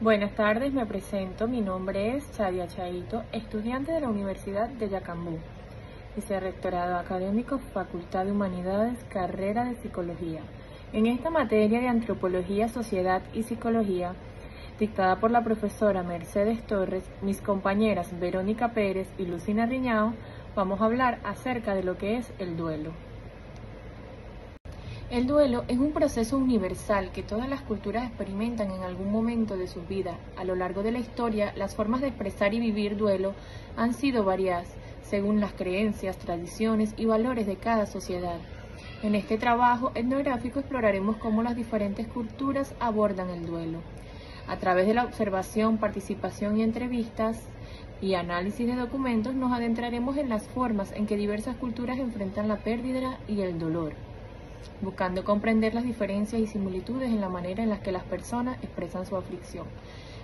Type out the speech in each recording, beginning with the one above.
Buenas tardes, me presento. Mi nombre es Chadia Chaito, estudiante de la Universidad de Yacambú, vicerrectorado académico, Facultad de Humanidades, carrera de Psicología. En esta materia de Antropología, Sociedad y Psicología, dictada por la profesora Mercedes Torres, mis compañeras Verónica Pérez y Lucina Riñao, vamos a hablar acerca de lo que es el duelo. El duelo es un proceso universal que todas las culturas experimentan en algún momento de su vida. A lo largo de la historia, las formas de expresar y vivir duelo han sido variadas, según las creencias, tradiciones y valores de cada sociedad. En este trabajo etnográfico exploraremos cómo las diferentes culturas abordan el duelo. A través de la observación, participación y entrevistas y análisis de documentos, nos adentraremos en las formas en que diversas culturas enfrentan la pérdida y el dolor, buscando comprender las diferencias y similitudes en la manera en la que las personas expresan su aflicción.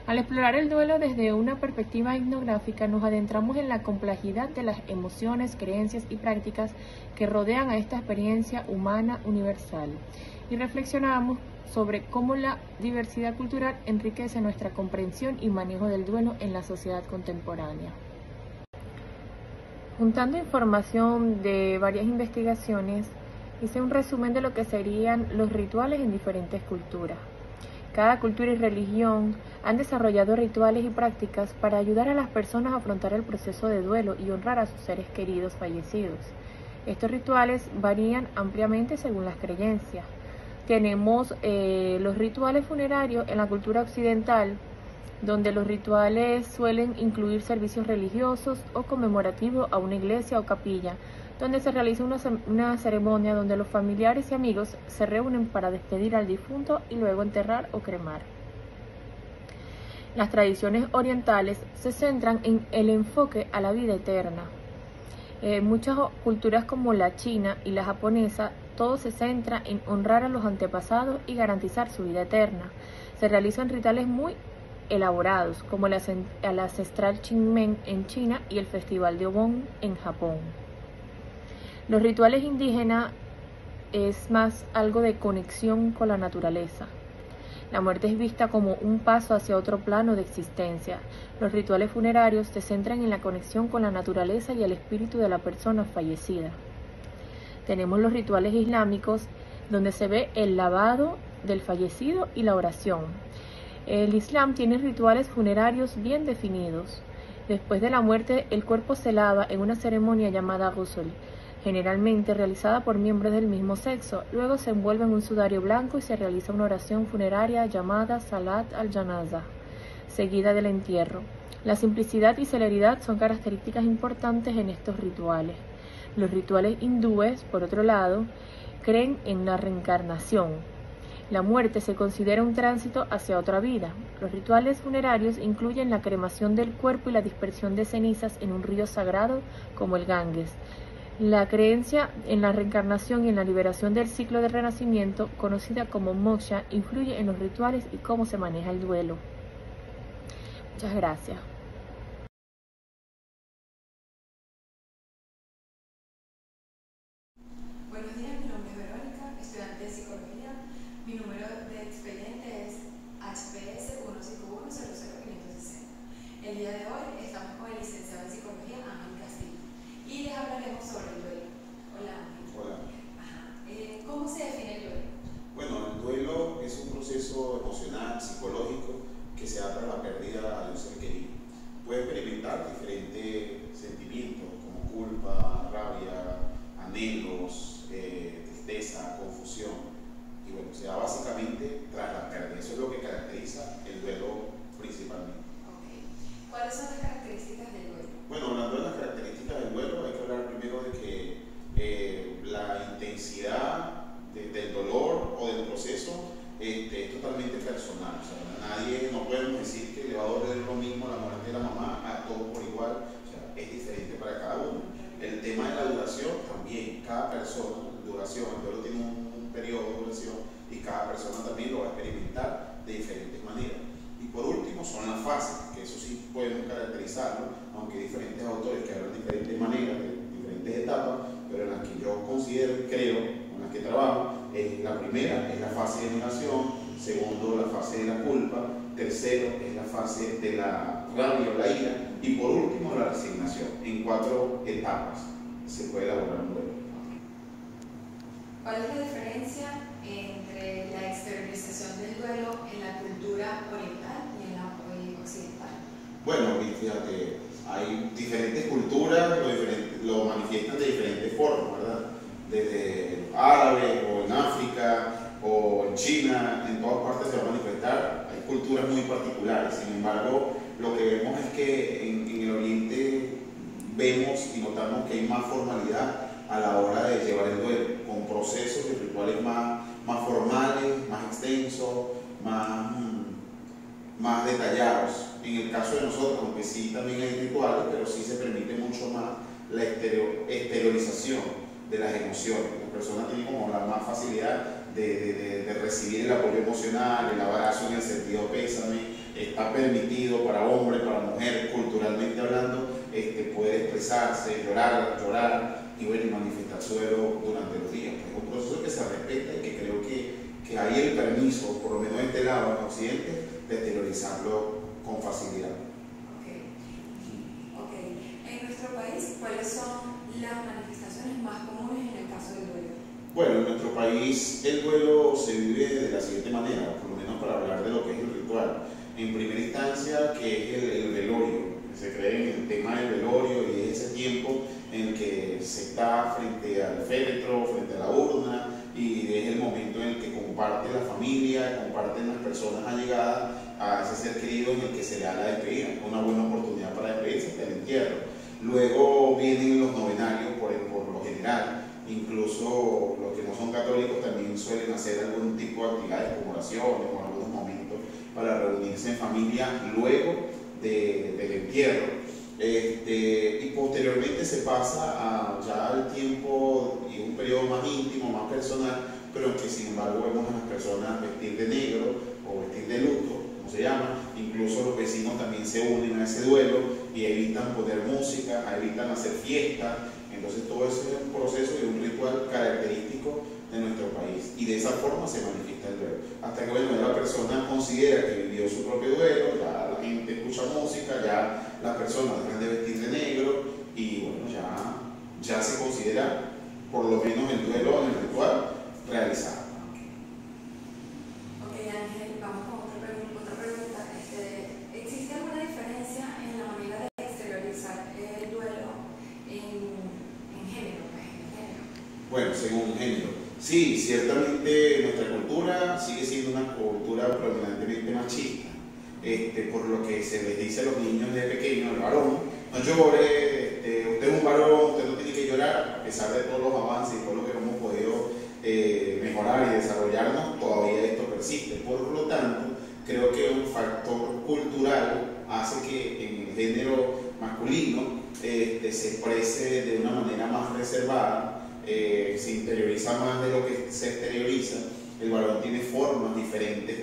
Al explorar el duelo desde una perspectiva etnográfica, nos adentramos en la complejidad de las emociones, creencias y prácticas que rodean a esta experiencia humana universal y reflexionamos sobre cómo la diversidad cultural enriquece nuestra comprensión y manejo del duelo en la sociedad contemporánea. Juntando información de varias investigaciones, hice un resumen de lo que serían los rituales en diferentes culturas. Cada cultura y religión han desarrollado rituales y prácticas para ayudar a las personas a afrontar el proceso de duelo y honrar a sus seres queridos fallecidos. Estos rituales varían ampliamente según las creencias. Tenemos los rituales funerarios en la cultura occidental, donde los rituales suelen incluir servicios religiosos o conmemorativos a una iglesia o capilla, donde se realiza una ceremonia donde los familiares y amigos se reúnen para despedir al difunto y luego enterrar o cremar. Las tradiciones orientales se centran en el enfoque a la vida eterna. Muchas culturas como la china y la japonesa, todo se centra en honrar a los antepasados y garantizar su vida eterna. Se realizan rituales muy elaborados, como el ancestral Qingming en China y el Festival de Obon en Japón. Los rituales indígenas es más algo de conexión con la naturaleza. La muerte es vista como un paso hacia otro plano de existencia. Los rituales funerarios se centran en la conexión con la naturaleza y el espíritu de la persona fallecida. Tenemos los rituales islámicos, donde se ve el lavado del fallecido y la oración. El Islam tiene rituales funerarios bien definidos. Después de la muerte, el cuerpo se lava en una ceremonia llamada ghusl, generalmente realizada por miembros del mismo sexo. Luego se envuelve en un sudario blanco y se realiza una oración funeraria llamada Salat al-Janaza, seguida del entierro. La simplicidad y celeridad son características importantes en estos rituales. Los rituales hindúes, por otro lado, creen en la reencarnación. La muerte se considera un tránsito hacia otra vida. Los rituales funerarios incluyen la cremación del cuerpo y la dispersión de cenizas en un río sagrado como el Ganges. La creencia en la reencarnación y en la liberación del ciclo de renacimiento, conocida como moksha, influye en los rituales y cómo se maneja el duelo. Muchas gracias. Buenos días, mi nombre es Verónica, estudiante de Psicología. Mi número de expediente es HPS 151-00560. El día de hoy estamos con el licenciado en Psicología, Ángel Castillo, y les hablaremos sobre el duelo. Hola, Ángel. Hola. ¿Cómo se define el duelo? Bueno, el duelo es un proceso emocional, psicológico, que se da tras la pérdida de un ser querido. Puede experimentar diferentes sentimientos como culpa, rabia, anhelos, tristeza, confusión. Y bueno, se da básicamente tras la pérdida. Eso es lo que caracteriza el duelo principalmente. Okay. ¿Cuáles son las características del duelo? Bueno, hablando de las características del duelo, hay que hablar primero de que la intensidad del dolor o del proceso es totalmente personal. O sea, no podemos decir que le va a doler lo mismo la muerte de la mamá a todos por igual. O sea, es diferente para cada uno. El tema de la duración también, cada persona, el duelo tiene un periodo de duración y cada persona también lo va a experimentar de diferentes maneras. Y por último son las fases, que eso sí podemos caracterizarlo, aunque hay diferentes autores que hablan de diferentes maneras, de diferentes etapas, pero en las que yo considero y creo, en las que trabajo, la primera es la fase de negación, segundo la fase de la culpa, tercero es la fase de la rabia o la ira, y por último la resignación. En 4 etapas se puede elaborar un duelo. ¿Cuál es la diferencia entre la exteriorización del duelo en la cultura oriental y en la occidental? Bueno, fíjate, hay diferentes culturas, lo manifiestan de diferentes formas, ¿verdad? Desde árabe o en África o en China, en todas partes se va a manifestar. Hay culturas muy particulares. Sin embargo, lo que vemos es que en el Oriente vemos y notamos que hay más formalidad a la hora de llevar el duelo, con procesos y rituales más formales, más extensos, más detallados. En el caso de nosotros, aunque sí también hay rituales, pero sí se permite mucho más la exteriorización de las emociones. Las personas tienen como la más facilidad de recibir el apoyo emocional, el abrazo en el sentido pésame. Está permitido para hombre, para mujer, culturalmente hablando, poder expresarse, llorar y bueno, y manifestar su duelo durante los días. Es un proceso que se respeta y que creo que hay el permiso, por lo menos de este lado, en Occidente, de exteriorizarlo con facilidad. Ok. En nuestro país, ¿cuáles son las manifestaciones más comunes en el caso del duelo? Bueno, en nuestro país el duelo se vive de la siguiente manera, por lo menos para hablar de lo que es el ritual. En primera instancia, que es el velorio. Se cree en el tema del velorio y es ese tiempo en el que se está frente al féretro, frente a la urna, y es el momento en el que comparte la familia, comparten las personas allegadas a ese ser querido, en el que se le da la despedida, una buena oportunidad para despedirse del entierro. Luego vienen los novenarios por lo general, incluso los que no son católicos también suelen hacer algún tipo de actividades como oraciones o algunos momentos para reunirse en familia luego del entierro. Y posteriormente se pasa ya al tiempo y un periodo más íntimo, más personal, pero en que sin embargo vemos a las personas vestir de negro o vestir de luto, como se llama. Incluso los vecinos también se unen a ese duelo y evitan poner música, evitan hacer fiestas. Entonces todo eso es un proceso y un ritual característico de nuestro país, y de esa forma se manifiesta el duelo. Hasta que bueno, ya la persona considera que vivió su propio duelo, ya la gente escucha música, ya las personas dejan de vestir de negro y bueno, ya se considera por lo menos el duelo en el ritual realizado. Ok, Ángel, vamos con otra pregunta. ¿Existe alguna diferencia en la manera de exteriorizar el duelo en género? Bueno, según género. Sí, ciertamente nuestra cultura sigue siendo una cultura predominantemente machista, por lo que se les dice a los niños de pequeños, el varón, no llore, usted es un varón, usted no tiene que llorar. A pesar de todos los avances y todo lo que hemos podido mejorar y desarrollarnos, todavía esto persiste. Por lo tanto, creo que un factor cultural hace que en el género masculino se exprese de una manera más reservada. Se interioriza más de lo que se exterioriza. El varón tiene formas diferentes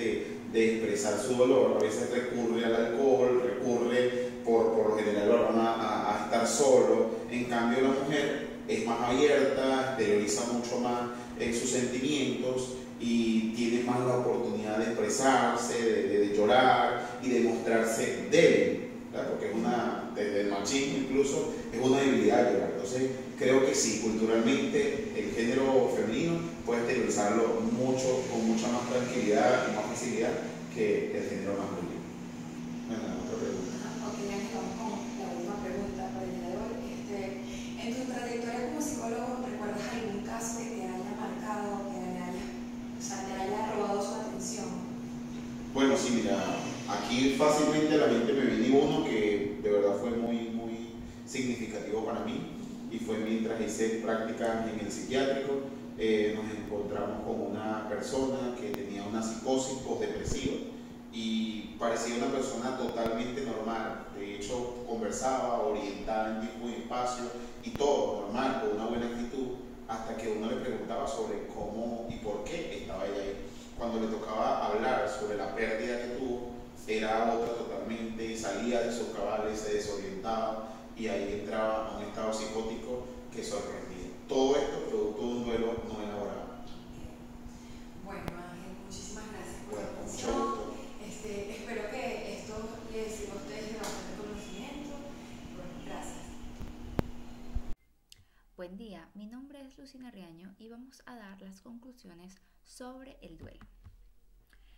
de expresar su dolor. A veces recurre al alcohol, recurre por lo general el varón a estar solo. En cambio la mujer es más abierta, exterioriza mucho más sus sentimientos y tiene más la oportunidad de expresarse, de llorar y de mostrarse débil, ¿verdad? Porque desde el machismo incluso es una debilidad llorar. Entonces creo que sí, culturalmente el género femenino puede exteriorizarlo con mucha más tranquilidad y más facilidad que el género masculino. Bueno, otra pregunta. Ok, Ángel, vamos con la última pregunta para el día de hoy. En tu trayectoria como psicólogo, ¿recuerdas algún caso que te haya marcado, que te haya robado su atención? Bueno, sí, mira, aquí fácilmente a la mente me viene uno que de verdad fue muy, muy significativo para mí, y fue mientras hice prácticas en el psiquiátrico. Nos encontramos con una persona que tenía una psicosis postdepresiva y parecía una persona totalmente normal. De hecho, conversaba, orientada en tiempo y espacio y todo normal, con una buena actitud, hasta que uno le preguntaba sobre cómo y por qué estaba ella ahí. Cuando le tocaba hablar sobre la pérdida que tuvo, era otra totalmente y salía de sus cabales, se desorientaba y ahí entraba a un estado psicótico que sorprendía. Todo esto producto de un duelo no elaborado. Bueno, Ángel, muchísimas gracias por Bueno, la mucho atención. gusto. Espero Cinerreaño y vamos a dar las conclusiones sobre el duelo.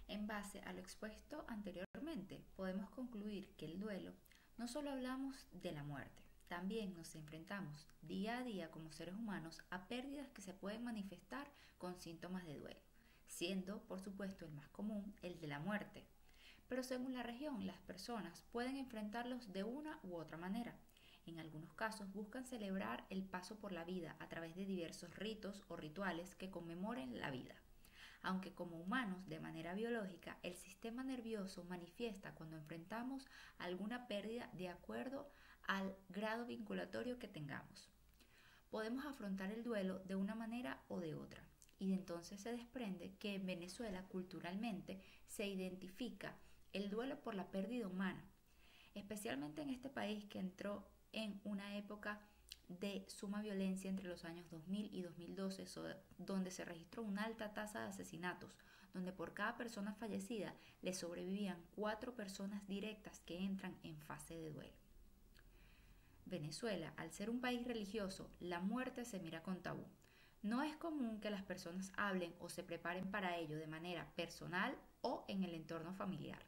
En base a lo expuesto anteriormente, podemos concluir que el duelo no solo hablamos de la muerte, también nos enfrentamos día a día como seres humanos a pérdidas que se pueden manifestar con síntomas de duelo, siendo, por supuesto, el más común el de la muerte. Pero según la región, las personas pueden enfrentarlos de una u otra manera. En algunos casos buscan celebrar el paso por la vida a través de diversos ritos o rituales que conmemoren la vida. Aunque como humanos, de manera biológica, el sistema nervioso manifiesta cuando enfrentamos alguna pérdida de acuerdo al grado vinculatorio que tengamos. Podemos afrontar el duelo de una manera o de otra, y entonces se desprende que en Venezuela culturalmente se identifica el duelo por la pérdida humana, especialmente en este país que entró en una época de suma violencia entre los años 2000 y 2012, donde se registró una alta tasa de asesinatos, donde por cada persona fallecida le sobrevivían 4 personas directas que entran en fase de duelo. Venezuela, al ser un país religioso, la muerte se mira con tabú. No es común que las personas hablen o se preparen para ello de manera personal o en el entorno familiar.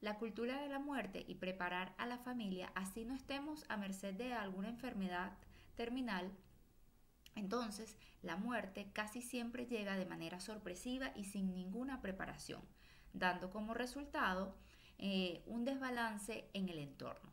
La cultura de la muerte y preparar a la familia, así no estemos a merced de alguna enfermedad terminal, entonces la muerte casi siempre llega de manera sorpresiva y sin ninguna preparación, dando como resultado un desbalance en el entorno,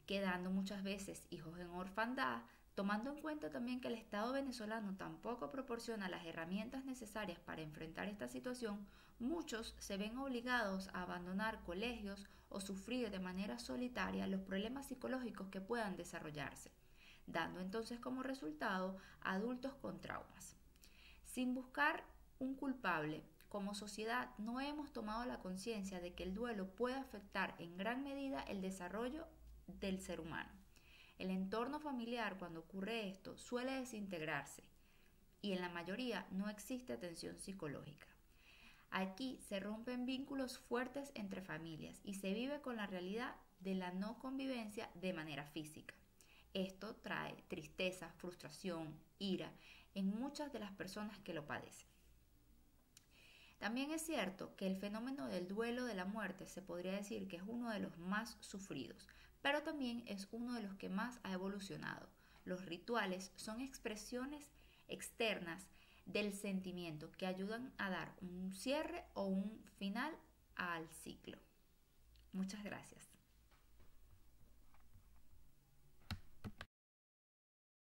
quedando muchas veces hijos en orfandad, tomando en cuenta también que el Estado venezolano tampoco proporciona las herramientas necesarias para enfrentar esta situación. Muchos se ven obligados a abandonar colegios o sufrir de manera solitaria los problemas psicológicos que puedan desarrollarse, dando entonces como resultado adultos con traumas. Sin buscar un culpable, como sociedad no hemos tomado la conciencia de que el duelo puede afectar en gran medida el desarrollo del ser humano. El entorno familiar, cuando ocurre esto, suele desintegrarse y en la mayoría no existe atención psicológica. Aquí se rompen vínculos fuertes entre familias y se vive con la realidad de la no convivencia de manera física. Esto trae tristeza, frustración, ira en muchas de las personas que lo padecen. También es cierto que el fenómeno del duelo de la muerte se podría decir que es uno de los más sufridos, pero también es uno de los que más ha evolucionado. Los rituales son expresiones externas del sentimiento que ayudan a dar un cierre o un final al ciclo. Muchas gracias.